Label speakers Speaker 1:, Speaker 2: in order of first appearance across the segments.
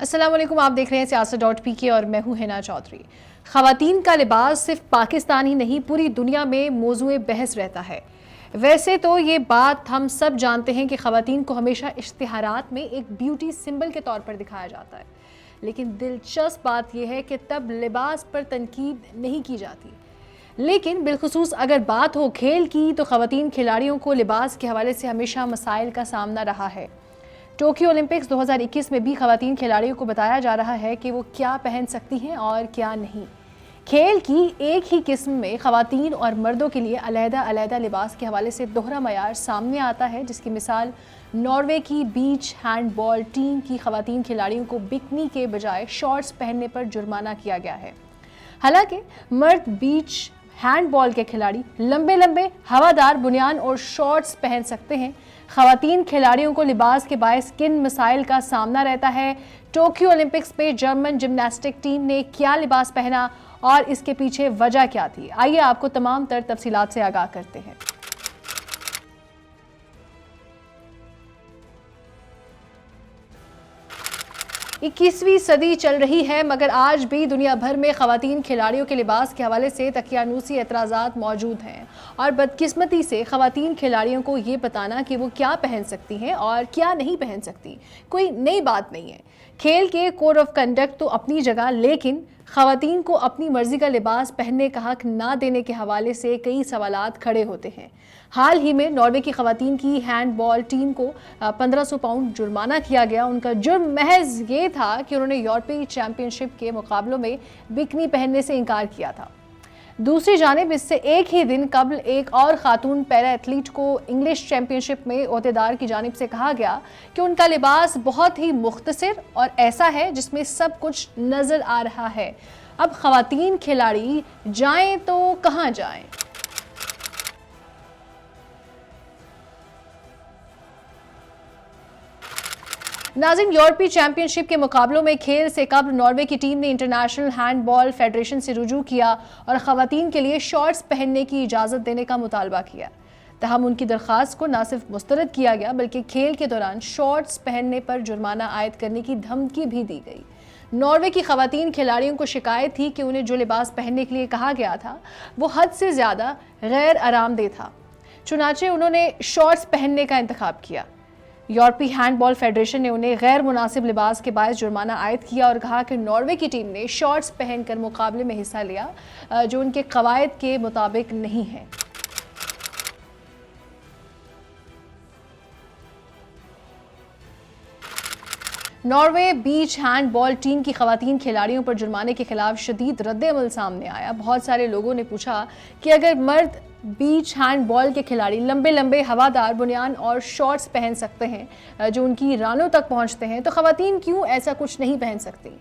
Speaker 1: अस्सलाम वालेकुम, आप देख रहे हैं सियासत.pk और मैं हूं हिना चौधरी। ख़वातीन का लिबास सिर्फ पाकिस्तान ही नहीं पूरी दुनिया में मौजूए बहस रहता है। वैसे तो ये बात हम सब जानते हैं कि ख़वातीन को हमेशा इश्तिहारात में एक ब्यूटी सिंबल के तौर पर दिखाया जाता है, लेकिन दिलचस्प बात यह है कि तब लिबास पर तनकीद नहीं की जाती। लेकिन बिलखुसूस अगर बात हो खेल की, तो ख़वातीन खिलाड़ियों को लिबास के हवाले से हमेशा मसाइल का सामना रहा है। टोक्यो ओलंपिक्स 2021 में भी ख़वातीन खिलाड़ियों को बताया जा रहा है कि वो क्या पहन सकती हैं और क्या नहीं। खेल की एक ही किस्म में ख़वातीन और मर्दों के लिए अलग-अलग लिबास के हवाले से दोहरा मयार सामने आता है, जिसकी मिसाल नॉर्वे की बीच हैंडबॉल टीम की ख़वातीन खिलाड़ियों को बिकनी के बजाय शॉर्ट्स पहनने पर जुर्माना किया गया है। हालांकि मर्द बीच हैंडबॉल के खिलाड़ी लंबे लंबे हवादार बुनियान और शॉर्ट्स पहन सकते हैं। ख़वातीन खिलाड़ियों को लिबास के बायस किन मसाइल का सामना रहता है, टोक्यो ओलंपिक्स में जर्मन जिम्नास्टिक टीम ने क्या लिबास पहना और इसके पीछे वजह क्या थी, आइए आपको तमाम तर तफसीलात से आगाह करते हैं। 21वीं सदी चल रही है, मगर आज भी दुनिया भर में ख़वातीन खिलाड़ियों के लिबास के हवाले से तकियानूसी एतराज़ात मौजूद हैं और बदकिस्मती से ख़वातीन खिलाड़ियों को ये बताना कि वो क्या पहन सकती हैं और क्या नहीं पहन सकती कोई नई बात नहीं है। खेल के कोड ऑफ कंडक्ट तो अपनी जगह, लेकिन ख़वातीन को अपनी मर्जी का लिबास पहनने का हक ना देने के हवाले से कई सवालात खड़े होते हैं। हाल ही में नॉर्वे की ख़वातीन की हैंडबॉल टीम को 1500 पाउंड जुर्माना किया गया। उनका जुर्म महज ये था कि उन्होंने यूरोपीय चैंपियनशिप के मुकाबलों में बिकनी पहनने से इनकार किया था। दूसरी जानिब इससे एक ही दिन कबल एक और खातून पैरा एथलीट को इंग्लिश चैंपियनशिप में ओहदेदार की जानिब से कहा गया कि उनका लिबास बहुत ही मुख्तसर और ऐसा है जिसमें सब कुछ नज़र आ रहा है। अब ख़वातीन खिलाड़ी जाएं तो कहाँ जाएं? नाज़रीन, यूरोपीय चैंपियनशिप के मुकाबलों में खेल से कबल नॉर्वे की टीम ने इंटरनेशनल हैंडबॉल फेडरेशन से रुजू किया और ख़वातीन के लिए शॉर्ट्स पहनने की इजाज़त देने का मुतालबा किया। तहम उनकी दरख्वास्त को न सिर्फ मुस्तरद किया गया, बल्कि खेल के दौरान शॉर्ट्स पहनने पर जुर्माना आयद करने की धमकी भी दी गई। नॉर्वे की ख़वातीन खिलाड़ियों को शिकायत थी कि उन्हें जो लिबास पहनने के लिए कहा गया था वो हद से ज़्यादा गैर आरामदेह था, चुनाचे उन्होंने शॉर्ट्स पहनने का इंतखाब किया। यूरोपीय हैंडबॉल फेडरेशन ने उन्हें गैर मुनासिब लिबास के बायस जुर्माना आयद किया और कहा कि नॉर्वे की टीम ने शॉर्ट्स पहनकर मुकाबले में हिस्सा लिया जो उनके कवायद के मुताबिक नहीं है। नॉर्वे बीच हैंडबॉल टीम की ख़वातीन खिलाड़ियों पर जुर्माने के खिलाफ शदीद रद्द-ए-अमल सामने आया। बहुत सारे लोगों ने पूछा कि अगर मर्द बीच हैंडबॉल के खिलाड़ी लंबे लंबे हवादार बुनियान और शॉर्ट्स पहन सकते हैं जो उनकी रानों तक पहुंचते हैं, तो ख़वातीन क्यों ऐसा कुछ नहीं पहन सकती?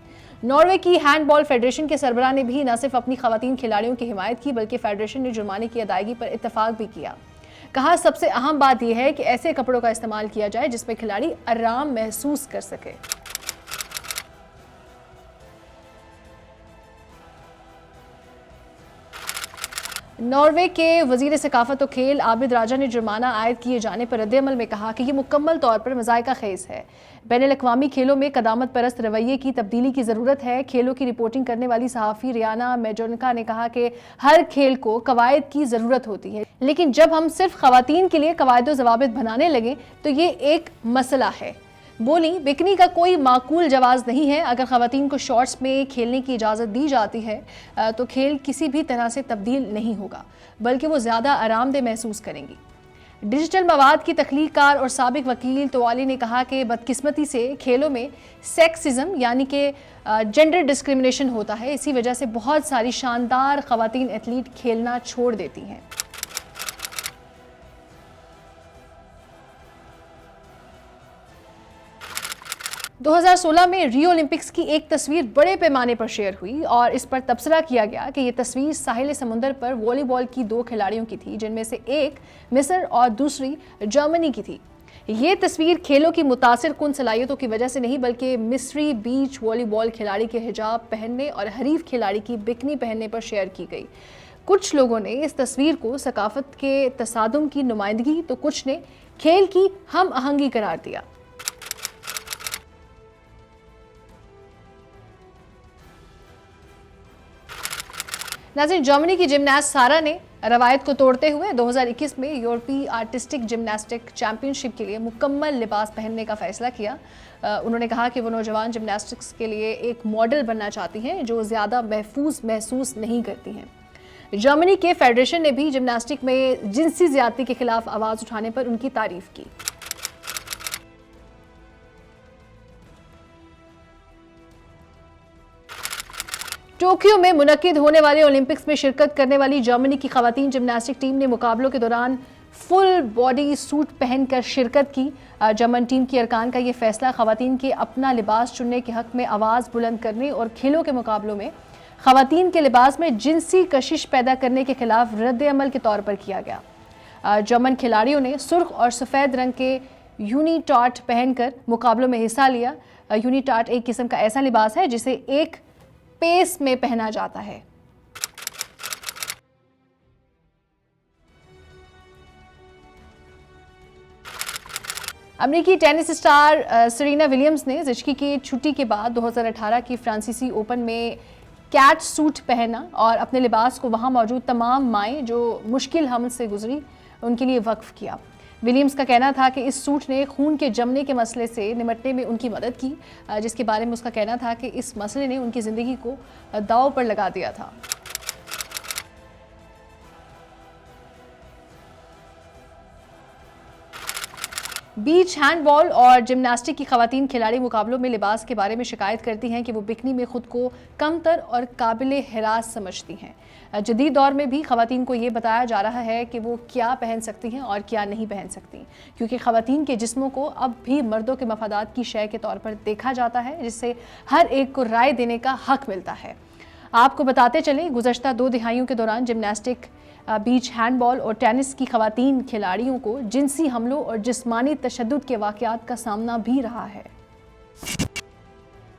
Speaker 1: नॉर्वे की हैंडबॉल फेडरेशन के सरबराह ने भी न सिर्फ अपनी ख़वातीन खिलाड़ियों की हिमायत की, बल्कि फेडरेशन ने जुर्माने की अदायगी पर इत्तफाक भी किया। कहा सबसे अहम बात यह है कि ऐसे कपड़ों का इस्तेमाल किया जाए जिसमें खिलाड़ी आराम महसूस कर सके। नॉर्वे के वजीर सकाफत और खेल आबिद राजा ने जुर्माना आयद किए जाने पर रद्द-ए-अमल में कहा कि यह मुकम्मल तौर पर मज़ायका खेज है। बैनुल-अक़वामी खेलों में कदामत परस्त रवैये की तब्दीली की ज़रूरत है। खेलों की रिपोर्टिंग करने वाली सहाफ़ी रियाना मेजोनका ने कहा कि हर खेल को कवायद की ज़रूरत होती है, लेकिन जब हम सिर्फ ख़वातीन के लिए कवायद व ज़वाबित बनाने लगे तो ये एक मसला है। बोली बिकनी का कोई माकूल जवाज़ नहीं है। अगर ख़वातीन को शॉर्ट्स में खेलने की इजाज़त दी जाती है तो खेल किसी भी तरह से तब्दील नहीं होगा, बल्कि वो ज़्यादा आरामदेह महसूस करेंगी। डिजिटल मवाद की तख्लीक़कार और साबिक वकील तोवाली ने कहा कि बदकिस्मती से खेलों में सेक्सिज्म यानी कि जेंडर डिस्क्रिमिनेशन होता है। इसी वजह से बहुत सारी शानदार ख़वातीन एथलीट खेलना छोड़ देती हैं। – 2016 में रियो ओलंपिक्स की एक तस्वीर बड़े पैमाने पर शेयर हुई और इस पर तबसरा किया गया कि यह तस्वीर साहिल समुंदर पर वॉलीबॉल की दो खिलाड़ियों की थी, जिनमें से एक मिस्र और दूसरी जर्मनी की थी। ये तस्वीर खेलों की मुतासिर कुन सलाहियतों की वजह से नहीं, बल्कि मिस्री बीच वॉलीबॉल खिलाड़ी के हिजाब पहनने और हरीफ खिलाड़ी की बिकनी पहनने पर शेयर की गई। कुछ लोगों ने इस तस्वीर को सकाफत के तसादुम की नुमाइंदगी तो कुछ ने खेल की हम आहंगी करार दिया। नाज़रीन, जर्मनी की जिमनास्ट सारा ने रवायत को तोड़ते हुए 2021 में यूरोपीय आर्टिस्टिक जिम्नास्टिक चैंपियनशिप के लिए मुकम्मल लिबास पहनने का फैसला किया। उन्होंने कहा कि वो नौजवान जिम्नास्टिक्स के लिए एक मॉडल बनना चाहती हैं जो ज़्यादा महफूज महसूस नहीं करती हैं। जर्मनी के फेडरेशन ने भी जिम्नास्टिक में जिनसी ज्यादती के खिलाफ आवाज़ उठाने पर उनकी तारीफ की। टोक्यो में मुनक्किद होने वाले ओलंपिक्स में शिरकत करने वाली जर्मनी की खवातीन जिम्नास्टिक टीम ने मुकाबलों के दौरान फुल बॉडी सूट पहनकर शिरकत की। जर्मन टीम की अरकान का ये फैसला खवातीन के अपना लिबास चुनने के हक में आवाज़ बुलंद करने और खेलों के मुकाबलों में खवातीन के लिबास में जिनसी कशिश पैदा करने के खिलाफ रद्द अमल के तौर पर किया गया। जर्मन खिलाड़ियों ने सुर्ख और सफ़ेद रंग के यूनिटॉर्ट पहनकर मुकाबलों में हिस्सा लिया। यूनिटॉर्ट एक किस्म का ऐसा लिबास है जिसे एक पेस में पहना जाता है। अमेरिकी टेनिस स्टार सेरेना विलियम्स ने ज़िंदगी की छुट्टी के बाद 2018 की फ्रांसीसी ओपन में कैट सूट पहना और अपने लिबास को वहां मौजूद तमाम माएँ जो मुश्किल हमल से गुजरी उनके लिए वक्फ किया। विलियम्स का कहना था कि इस सूट ने खून के जमने के मसले से निपटने में उनकी मदद की, जिसके बारे में उसका कहना था कि इस मसले ने उनकी ज़िंदगी को दांव पर लगा दिया था। बीच हैंडबॉल और जिम्नास्टिक की खवातीन खिलाड़ी मुकाबलों में लिबास के बारे में शिकायत करती हैं कि वो बिकनी में खुद को कमतर और काबिल हिरास समझती हैं। जदीद दौर में भी खवातीन को ये बताया जा रहा है कि वो क्या पहन सकती हैं और क्या नहीं पहन सकती, क्योंकि खवातीन के जिस्मों को अब भी मर्दों के मफादात की शय के तौर पर देखा जाता है, जिससे हर एक को राय देने का हक मिलता है। आपको बताते चले, गुज़श्ता 2 दिहाइयों के दौरान जिम्नास्टिक, बीच हैंडबॉल और टेनिस की खवातीन खिलाड़ियों को जिनसी हमलों और जिस्मानी तशद्दुद के वाक़यात का सामना भी रहा है।